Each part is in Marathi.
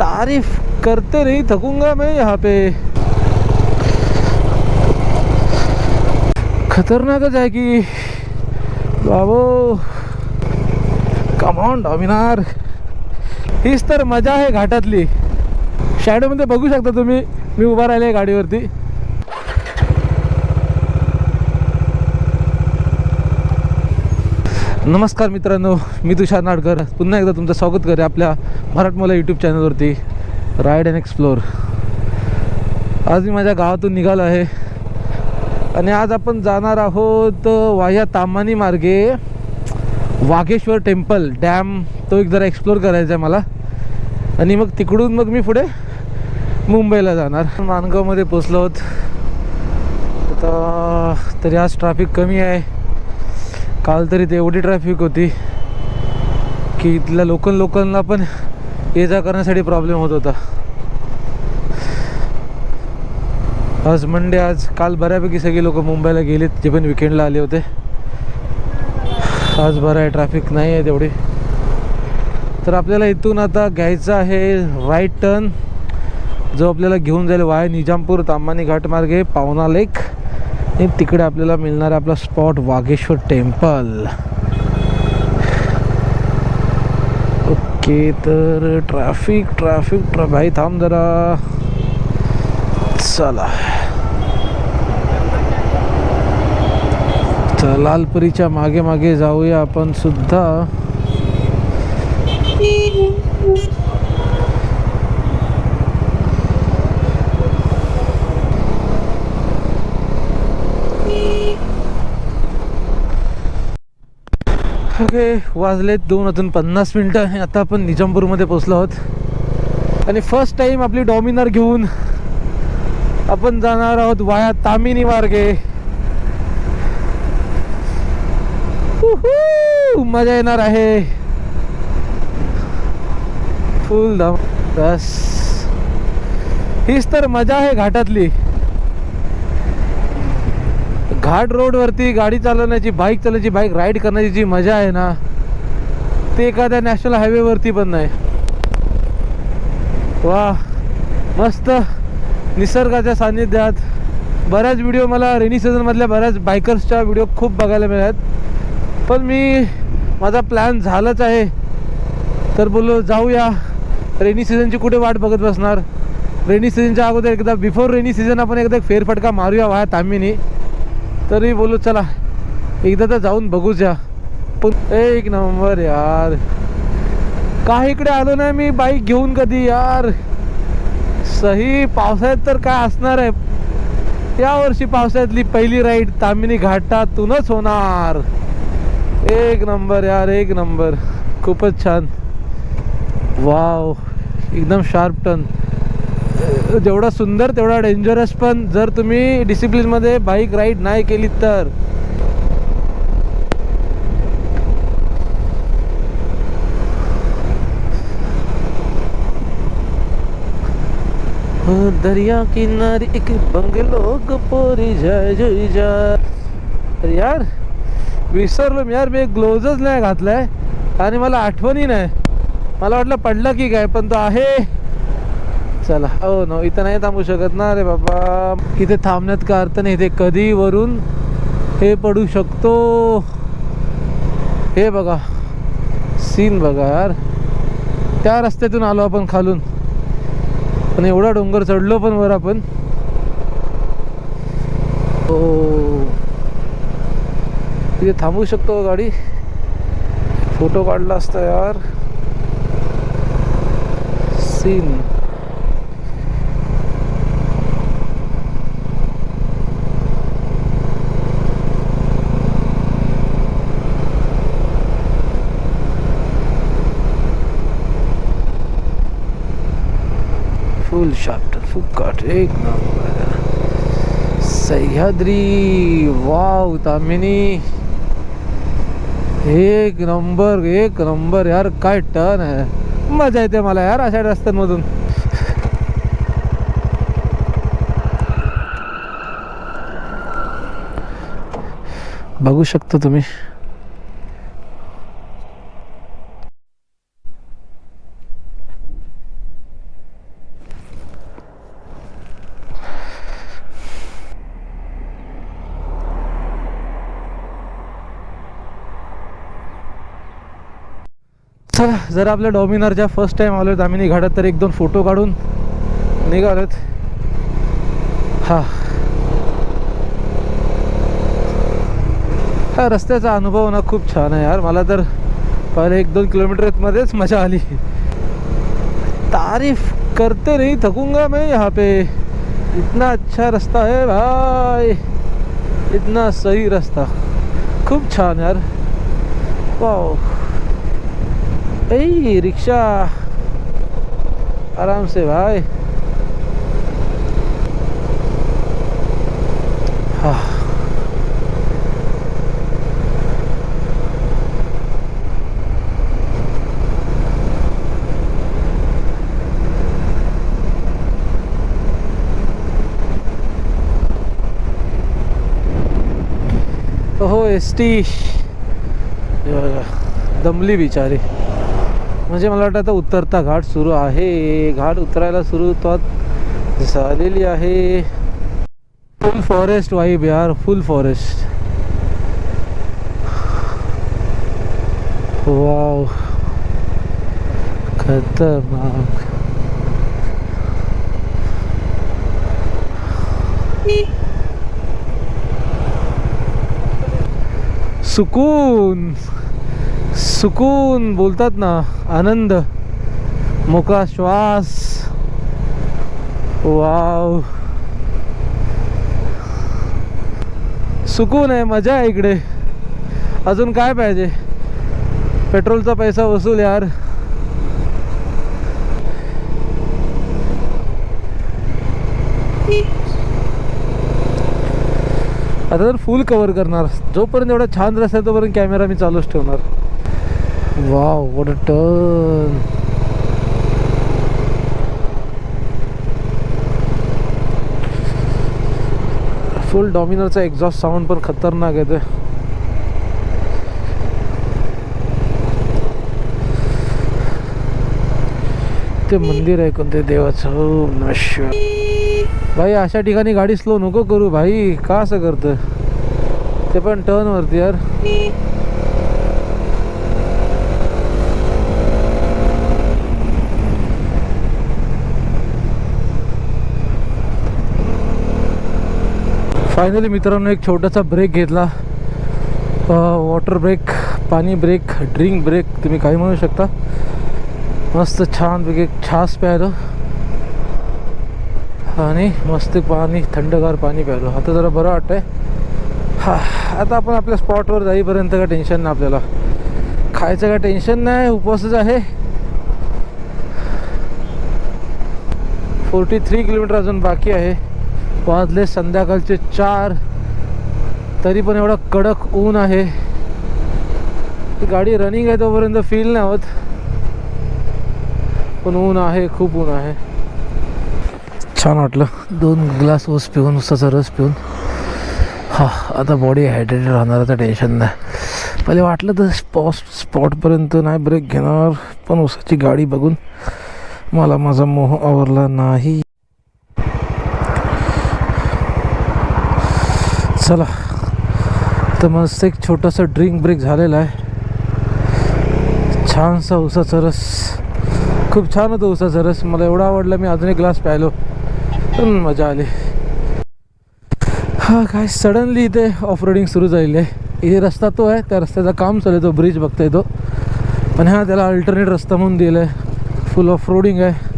तारीफ करते नहीं थकूंगा मैं यहाँ पे। खतरनाकच आहे की बाबो। कम ऑन डॉमिनार, हीच तर मजा आहे घाटातली। शॅडो मध्ये बघू शकता तुम्ही, मी उभा राहिले गाडीवरती। नमस्कार मित्रांनो, मी तुषार नाडकर पुन्हा एकदा तुमचं स्वागत करे आपल्या मराठमोळा यूट्यूब चॅनलवरती राईड अँड एक्सप्लोर। आज मी माझ्या गावातून निघालो आहे आणि आज आपण जाणार आहोत वाया ताम्हाणी मार्गे वाघेश्वर टेम्पल डॅम, तो एक जरा एक्सप्लोर करायचा आहे मला। आणि मग तिकडून मग मी पुढे मुंबईला जाणार। माणगावमध्ये पोचलो आहोत आता, तरी आज ट्रॅफिक कमी आहे। काल तरी ते एवढी ट्रॅफिक होती की इथल्या लोकांना पण ये जा करण्यासाठी प्रॉब्लेम होत होता। आज मंडे, आज काल बऱ्यापैकी सगळे लोक मुंबईला गेलेत जे पण विकेंडला आले होते। आज बरं आहे, ट्रॅफिक नाही आहे तेवढी। तर आपल्याला इथून आता घ्यायचा आहे राईट टर्न, जो आपल्याला घेऊन जाईल वाया निजामपूर ताम्हाणी घाट मार्गे पावना लेक। आणि तिकडे आपल्याला मिळणार आहे आपला स्पॉट वाघेश्वर टेम्पल। ओके, तर ट्रॅफिक भाई थांब जरा, चला। तर लालपरीच्या मागे मागे जाऊया आपण सुद्धा। ओके, वाजलेत 2:50 आता आपण निजामपूरमध्ये पोचलो आहोत। आणि फर्स्ट टाइम आपली डॉमिनर घेऊन आपण जाणार आहोत वाया ताम्हिणी मार्गे। मजा येणार आहे फुल दम। बस हीच तर मजा आहे घाटातली। घाट रोडवरती गाडी चालवण्याची, बाईक चालवायची, बाईक राईड करण्याची जी मजा आहे ना, ते एखाद्या नॅशनल हायवेवरती पण नाही। वा, मस्त निसर्गाच्या सान्निध्यात। बऱ्याच व्हिडिओ मला रेनी सीझनमधल्या बऱ्याच बायकर्सच्या व्हिडिओ खूप बघायला मिळाले, पण माझा प्लॅन झालाच आहे। तर बोललो जाऊया, रेनी सीझनची कुठे वाट बघत बसणार। रेनी सीझनच्या अगोदर एकदा, बिफोर रेनी सीझन आपण एकदा एक फेरफटका मारूया वाया ताम्हिणी। तरी बोलू चला एकदा तर जाऊन बघूया। पण एक नंबर यार, काय इकडे आलो नाही मी बाईक घेऊन कधी यार। सही पावसाळ्यात तर काय असणार आहे, या वर्षी पावसाळ्यातली पहिली राईड ताम्हिणी घाटातूनच होणार। एक नंबर यार, एक नंबर, खूपच छान। वाव, एकदम शार्प टर्न, जेवढा सुंदर तेवढा डेंजरस पण, जर तुम्ही डिसिप्लिनमध्ये बाईक राईड नाही केली तर। दरिया किनारी एक बंगलो पोरी जय जय जय। अरे यार विसरलो मी यार, मी ग्लोव्हजच नाही घातलाय आणि मला आठवणही नाही। मला वाटलं पडलं की काय, पण तो आहे। चला, ओ नो, इथं नाही थांबू शकत ना रे बाबा। इथे थांबण्यात का अर्थ नाही, इथे कधी वरून हे पडू शकतो। हे बघा सीन बघा यार, त्या रस्त्यातून आलो आपण खालून, पण एवढा डोंगर चढलो पण वर आपण। ओ, इथे थांबू शकतो गाडी, फोटो काढला असता यार। सीन फुल शार्प, फुक्काट, एक नंबर। सह्याद्री, वाव ताम्हिणी, एक नंबर यार, काय टर्न आहे। मजा येते मला यार अशा रस्त्यांमधून। बघू शकता तुम्ही, जर आपल्या डॉमिनरच्या फर्स्ट टाइम आलोत आम्ही निघाडत तर 1-2 फोटो काढून निघालोत. हा रस्त्याचा अनुभव ना खूप छान आहे यार. मला तर पहिले 1-2 किलोमीटरमध्येच मजा आली. तारीफ करते नहीं थकूंगा मैं यहाँ पे. इतना अच्छा रास्ता है भाई, इतना सही रास्ता, खूप छान यार. वाओ. ए रिक्शा आराम से भाई. हाँ हो एसटी दमली बिचारी. म्हणजे मला वाटतं आता उतरता घाट सुरू आहे. घाट उतरायला सुरू झालेली आहे. फुल फॉरेस्ट वाईब यार, फुल फॉरेस्ट. वाव खतरनाक. सुकून सुकून बोलतात ना, आनंद, मोकळा श्वास. वाव सुकून आहे, मजा आहे इकडे. अजून काय पाहिजे. पेट्रोलचा पैसा वसूल यार. आता तर फुल कव्हर करणार. जोपर्यंत एवढा छान रस्ता आहे तोपर्यंत कॅमेरा मी चालूच ठेवणार. Wow what a turn. Full डॉमिनरचा एक्झॉस्ट साऊंड पण खतरनाक येते. ते मंदिर आहे कोणते देवाचं. ओम नमः शिवाय. भाई अशा ठिकाणी गाडी स्लो नको करू भाई. का असं करतं. ते पण टर्न वरती यार. फायनली मित्रांनो एक छोटासा ब्रेक घेतला. वॉटर ब्रेक, पाणी ब्रेक, ड्रिंक ब्रेक, तुम्ही काही म्हणू शकता. मस्त छानपैकी एक छास प्यायलो आणि मस्त पाणी, थंडगार पाणी प्यायलो. आता जरा बरं वाटतंय. हा आता आपण आपल्या स्पॉटवर जाईपर्यंत काय टेन्शन नाही. आपल्याला खायचं काय टेन्शन नाही. उपवासच आहे. 43 किलोमीटर अजून बाकी आहे. वाजले संध्याकाळचे 4. तरी पण एवढा कडक ऊन आहे. गाडी रनिंग आहे तोपर्यंत फील नाही होत, पण ऊन आहे, खूप ऊन आहे. छान वाटलं 2 ग्लास ऊस पिऊन, ऊसाचा रस पिऊन. हा आता बॉडी हायड्रेटेड राहणार, तर टेन्शन नाही. पहिले वाटलं तर स्पॉटपर्यंत नाही ब्रेक घेणार, पण ऊसाची गाडी बघून मला माझा मोह आवरला नाही. चला तर मस्त एक छोटासा ड्रिंक ब्रेक झालेला आहे. छानसा ऊसाचा रस, खूप छान होतं ऊसाचा रस. मला एवढा आवडला, मी अजून एक ग्लास प्यायलो, पण मजा आली. हा काय सडनली इथे ऑफ रोडिंग सुरू झालेली आहे. इथे रस्ता तो आहे, त्या रस्त्याचं काम चालू आहे, तो ब्रिज बघता येतो. पण हा त्याला अल्टरनेट रस्ता म्हणून दिला आहे. फुल ऑफ रोडिंग आहे.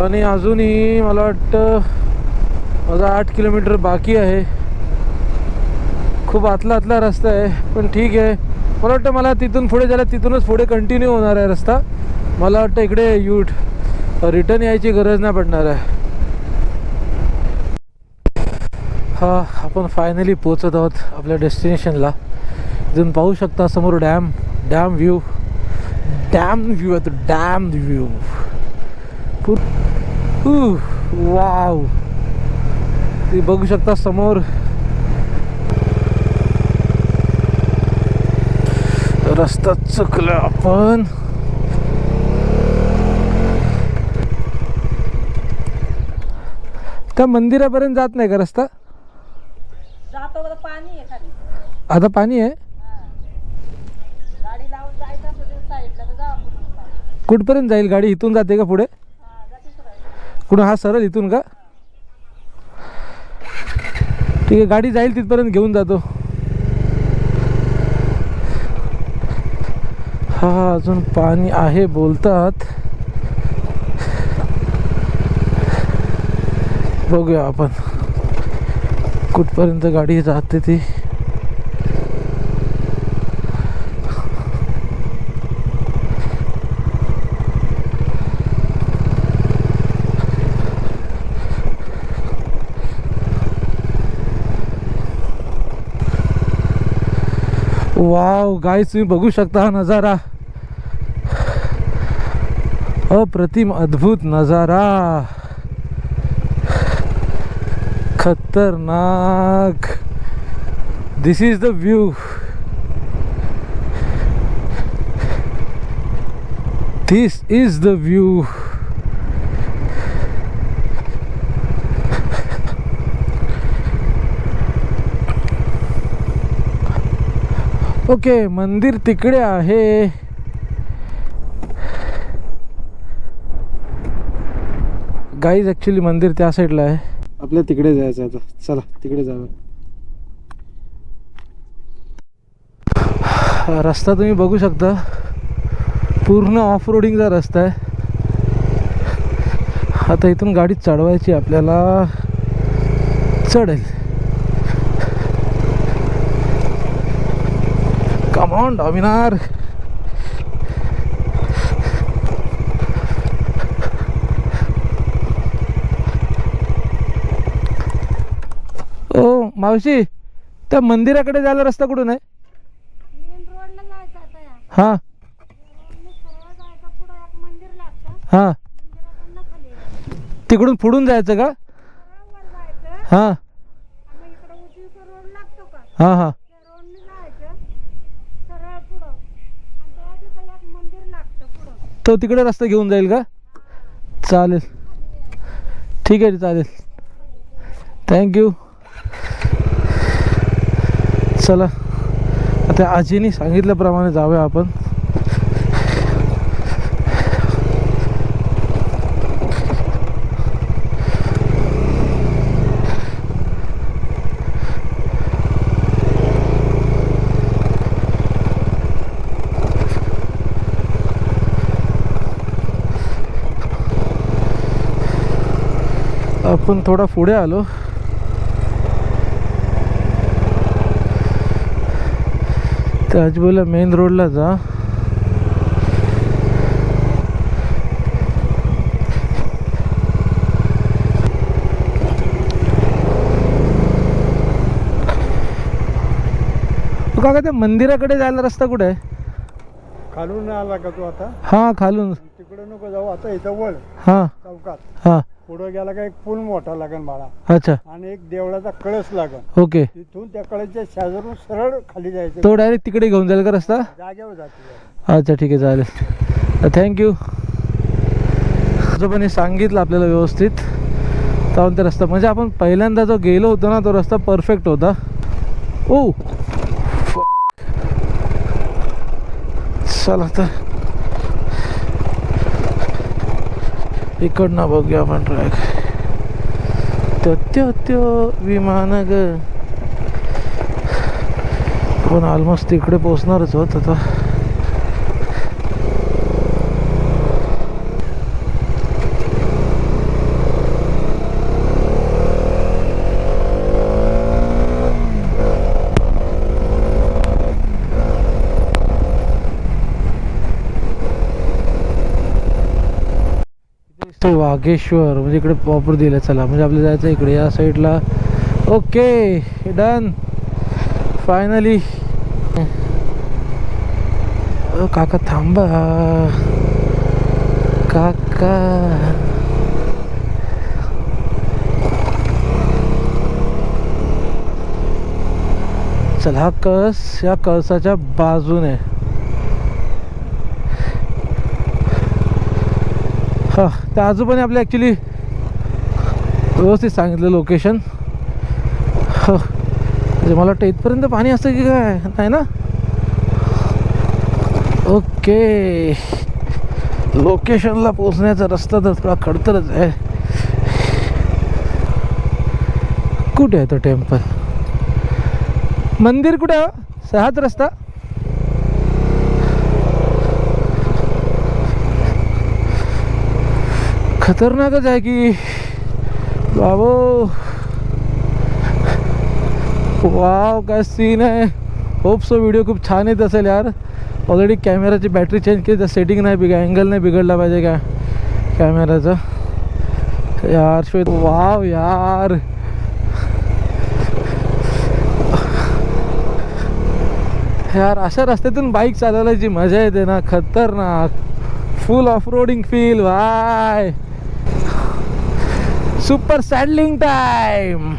आणि अजूनही मला वाटतं माझा 8 किलोमीटर बाकी आहे. खूप आतला रस्ता आहे, पण ठीक आहे. मला वाटतं मला तिथून पुढे जायला, तिथूनच पुढे कंटिन्यू होणार आहे रस्ता. मला वाटतं इकडे रिटर्न यायची गरज नाही पडणार आहे. हा आपण फायनली पोचत आहोत आपल्या डेस्टिनेशनला. इथून पाहू शकता समोर डॅम व्ह्यू आहे तो. डॅम व्ह्यू वाव, ते बघू शकता समोर. रस्ता चुकला आपण. त्या मंदिरापर्यंत जात नाही का रस्ता? जातो बरं, पाणी आहे खाली. आता पाणी आहे. गाडी लावून जायचं असं ते साईडला तर जा. कुठपर्यंत जाईल गाडी? इथून जाते का पुढे? कुठं? हा सरळ इथून का? ठीक आहे, गाडी जाईल तिथपर्यंत घेऊन जातो. हा अजून पाणी आहे बोलतात. बघूया आपण कुठपर्यंत गाडी जाते ती. वाव गाईस, तुम्ही बघू शकता हा नजारा. अप्रतिम अद्भुत नजारा, खतरनाक. This is the view. This is the view. Okay, मंदिर तिकडे आहे. गाईज ॲक्च्युली मंदिर त्या साईडला आहे. आपल्या तिकडे जायचं आता. चला तिकडे जाऊया. रस्ता तुम्ही बघू शकता, पूर्ण ऑफ रोडिंगचा रस्ता आहे. आता इथून गाडी चढवायची आपल्याला. चढेल. Come on Dominar. ओ मावशी, त्या मंदिराकडे जायला रस्ता कुठून आहे? मेन रोडला जायचं आता या. हां रोडने सरळ जायचं, पुढं एक मंदिर लागतं. हां, मंदिरातून खाली यायचं. तिकडून पुढून जायचं का? सरळ वर जायचं हां आणि इकडं उजवीचा रोड लागतो का? हां हां. त्या रोडने जायचं सरळ पुढं, आणि त्या तिथं एक मंदिर लागतं पुढं. तो तिकडे रस्ता घेऊन जाईल का? चालेल, ठीक आहे, चालेल. थँक्यू. चला आता आजीने सांगितल्याप्रमाणे जाऊया आपण. आपण थोडा पुढे आलो. त्या आजूबाजूला मेन रोडला जा. काका, त्या मंदिराकडे जायला रस्ता कुठे आहे? खालून आला का तू आता? हां, खालून. तिकडे नको जाऊ, आता इथं वळ हां चौकात. हां, पुढे गेला का एक पूल मोठा लागेल बाळा, अच्छा, आणि एक देवळाचा कळस लागेल. ओके. तिथून त्या कळसच्या शेजारून सरळ खाली जायचं. तो डायरेक्ट तिकडे घेऊन जाईल का रस्ता? जागेवर जाते. अच्छा, ठीक आहे, चालेल. थँक्यू. आजोबांनी सांगितलं आपल्याला व्यवस्थित जाऊन ते रस्ता. म्हणजे आपण पहिल्यांदा जो गेलो होतो ना, तो रस्ता परफेक्ट होता. ओ चला तर इकडनं बघूया आपण ट्रॅक. त्यो विमान ग. पण ऑलमोस्ट तिकडे पोचणारच होत आता. वाघेश्वर म्हणजे इकडे प्रॉपर दिलं. चला म्हणजे आपल्याला जायचं इकडे या साईडला. Okay, done finally. काका थांबा, काका. चला, हा कळस या कळसाच्या बाजूने. हा, त्या आजोबाने आपल्या ॲक्च्युली व्यवस्थित सांगितलं लोकेशन. हो म्हणजे मला वाटतं इथपर्यंत पाणी असतं की काय, नाही ना. ओके, लोकेशनला पोहोचण्याचा रस्ता तर थोडा खडतरच आहे. कुठे आहे तो टेम्पल, मंदिर कुठे आहे? हाच रस्ता. खतरनाकच आहे की बाबो. वाव काय सीन आहे. होप सो व्हिडिओ खूप छान येत असेल यार. ऑलरेडी कॅमेराची बॅटरी चेंज केली तर सेटिंग नाही अँगल नाही बिघडला पाहिजे का कॅमेराचा यार. श्वेत वाव यार. यार अशा रस्त्यातून बाईक चालवायला जी मजा येते ना, खतरनाक. Full of roading feel. वाय सुपर सॅडलिंग टाइम.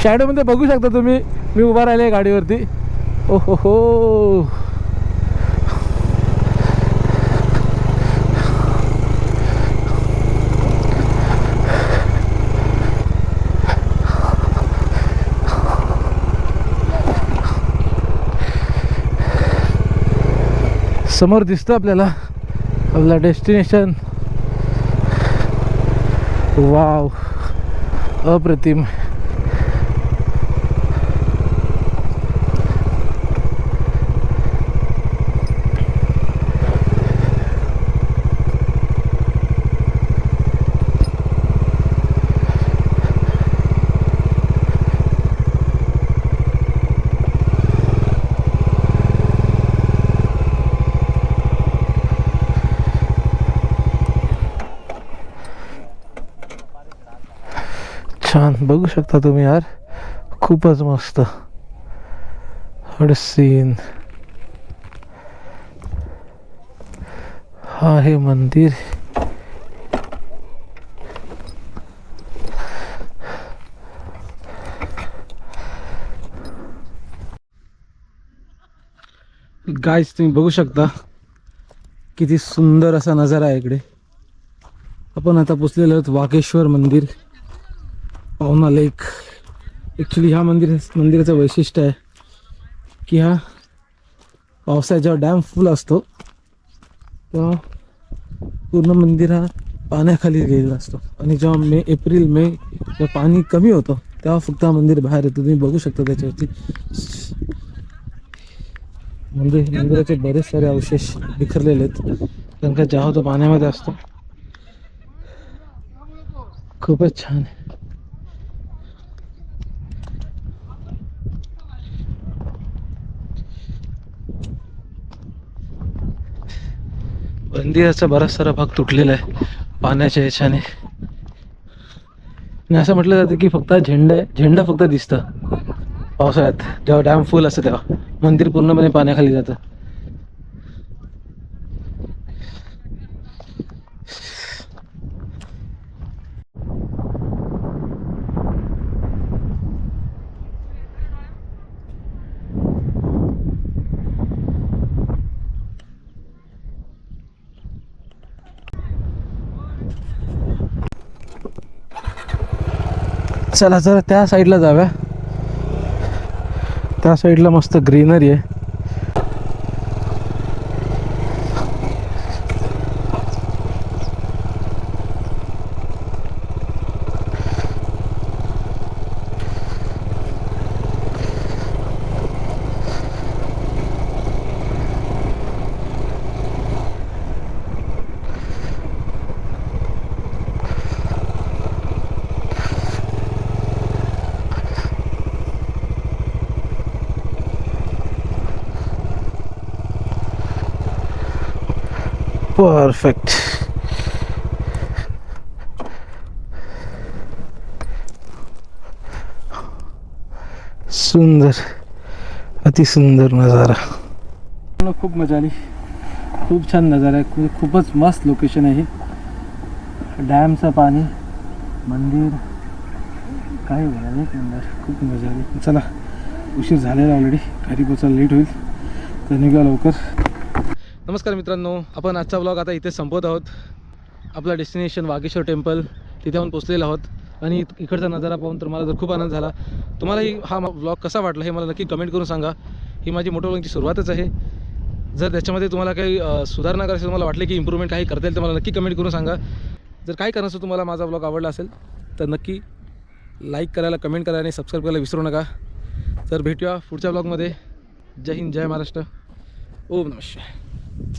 शॅडो मध्ये बघू शकता तुम्ही, मी उभा राहिले गाडीवरती. ओहो हो. समोर दिसतं आपल्याला आपला डेस्टिनेशन. वाव अप्रतिम. छान बघू शकता तुम्ही यार, खूपच मस्त. What scene. हा हे मंदिर. गाइस तुम्ही बघू शकता किती सुंदर असा नजारा आहे इकडे. आपण आता पोचलेलो आहोत वाकेश्वर मंदिर, पावना लेक. ॲक्च्युली ह्या मंदिराचं वैशिष्ट्य आहे की हा पावसाळ्यात जेव्हा डॅम फुल असतो तेव्हा पूर्ण मंदिर हा पाण्याखाली गेलेला असतो, आणि जेव्हा एप्रिल मे जेव्हा पाणी कमी होतं तेव्हा फक्त हा मंदिर बाहेर येतो. तुम्ही बघू शकता त्याच्यावरती मंदिराचे बरेच सारे अवशेष बिखरलेले आहेत, कारण का जेव्हा तो पाण्यामध्ये असतो. खूपच छान आहे. मंदिराचा बराच सारा भाग तुटलेला आहे पाण्याच्या याच्याने. आणि असं म्हटलं जातं की फक्त झेंडा फक्त दिसतं पावसाळ्यात, जेव्हा डॅम फुल असतं तेव्हा मंदिर पूर्णपणे पाण्याखाली जातं. चला जरा त्या साईडला जाऊया. त्या साईडला मस्त ग्रीनरी आहे. परफेक्ट. सुंदर, अतिसुंदर नजारा. खूप मजा आली, खूप छान नजारा आहे. खूपच मस्त लोकेशन आहे. डॅमचं पाणी, मंदिर, काय बोलायला एक नंबर. खूप मजा आली. चला उशीर झालेला ऑलरेडी, घरी पोचायला लेट होईल तर निघा लवकर. नमस्कार मित्रांनो, आपण आजचा ब्लॉग आता इथे संपवत आहोत. आपला डेस्टिनेशन वागेश्वर टेम्पल तिथे आपण पोचलेलो आहोत आणि इकडचा नजारा पाहून तर मला तर खूप आनंद झाला. तुम्हालाही हा व्लॉग कसा वाटला हे मला नक्की कमेंट करून सांगा. ही माझी मोटो व्लॉगची सुरुवातच आहे. जर त्याच्यामध्ये तुम्हाला काही सुधारणा करायची तुम्हाला वाटले की इम्प्रूव्हमेंट काही करता येईल तर मला नक्की कमेंट करून सांगा. जर काही कारणास्तव तुम्हाला माझा व्लॉग आवडला असेल तर नक्की लाईक करायला, कमेंट करायला आणि सबस्क्राईब करायला विसरू नका. तर भेटूया पुढच्या व्लॉगमध्ये. जय हिंद, जय महाराष्ट्र. ओम नमः शिवाय.